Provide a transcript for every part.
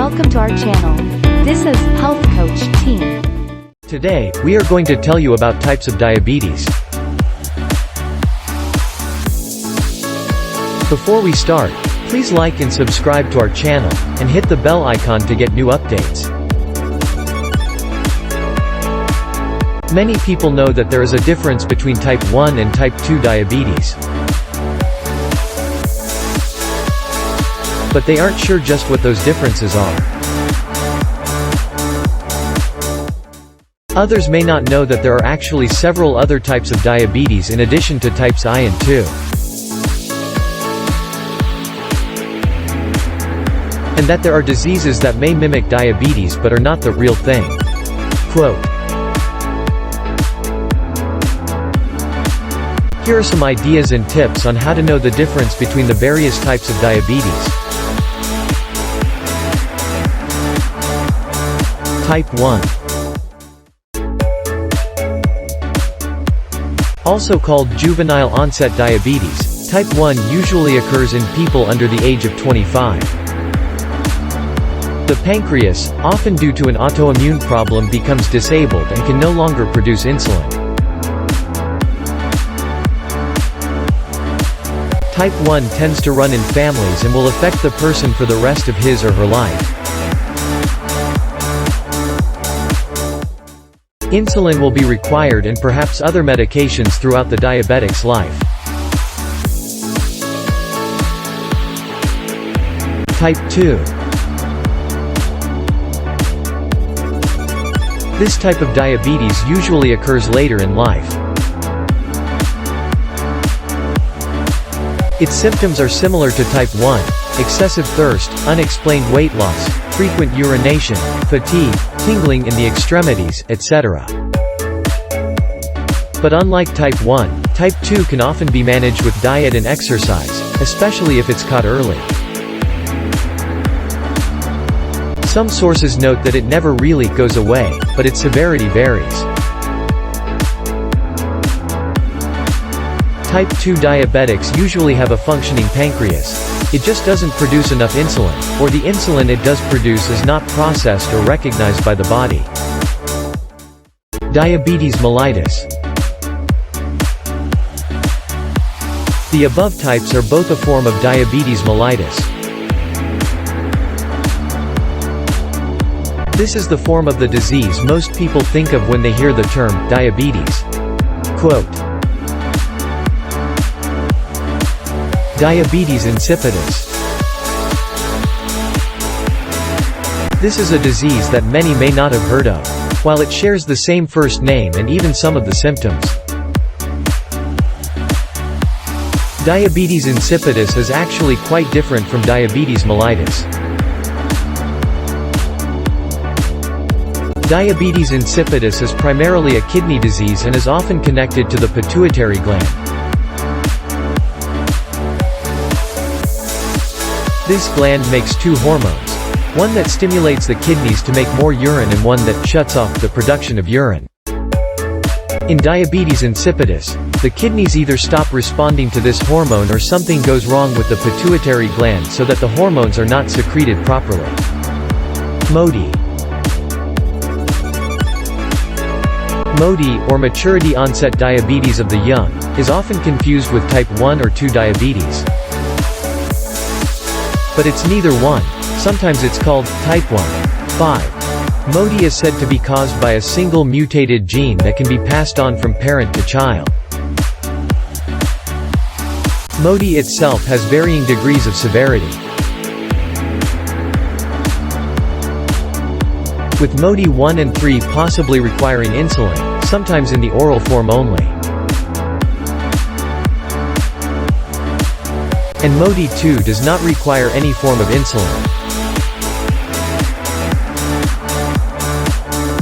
Welcome to our channel. This is Health Coach Team. Today, we are going to tell you about types of diabetes. Before we start, please like and subscribe to our channel, and hit the bell icon to get new updates. Many people know that there is a difference between type 1 and type 2 diabetes. But they aren't sure just what those differences are. Others may not know that there are actually several other types of diabetes in addition to types I and II. And that there are diseases that may mimic diabetes but are not the real thing. Quote, "Here are some ideas and tips on how to know the difference between the various types of diabetes." Type 1. Also called juvenile onset diabetes, type 1 usually occurs in people under the age of 25. The pancreas, often due to an autoimmune problem, becomes disabled and can no longer produce insulin. Type 1 tends to run in families and will affect the person for the rest of his or her life. Insulin will be required and perhaps other medications throughout the diabetic's life. Type 2. This type of diabetes usually occurs later in life. Its symptoms are similar to type 1, excessive thirst, unexplained weight loss, frequent urination, fatigue, tingling in the extremities, etc. But unlike type 1, type 2 can often be managed with diet and exercise, especially if it's caught early. Some sources note that it never really goes away, but its severity varies. Type 2 diabetics usually have a functioning pancreas. It just doesn't produce enough insulin, or the insulin it does produce is not processed or recognized by the body. Diabetes mellitus. The above types are both a form of diabetes mellitus. This is the form of the disease most people think of when they hear the term diabetes. Quote, "Diabetes insipidus. This is a disease that many may not have heard of, while it shares the same first name and even some of the symptoms. Diabetes insipidus is actually quite different from diabetes mellitus. Diabetes insipidus is primarily a kidney disease and is often connected to the pituitary gland. This gland makes two hormones, one that stimulates the kidneys to make more urine and one that shuts off the production of urine. In diabetes insipidus, the kidneys either stop responding to this hormone or something goes wrong with the pituitary gland so that the hormones are not secreted properly." MODY. MODY, or maturity onset diabetes of the young, is often confused with type 1 or 2 diabetes. But it's neither one. Sometimes it's called type 1. 5. MODY is said to be caused by a single mutated gene that can be passed on from parent to child. MODY itself has varying degrees of severity. With MODY 1 and 3 possibly requiring insulin, sometimes in the oral form only. And MODY 2 does not require any form of insulin.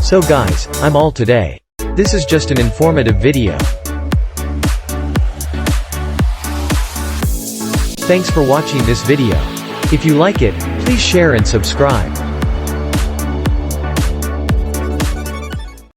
So guys, I'm all today. This is just an informative video. Thanks for watching this video. If you like it, please share and subscribe.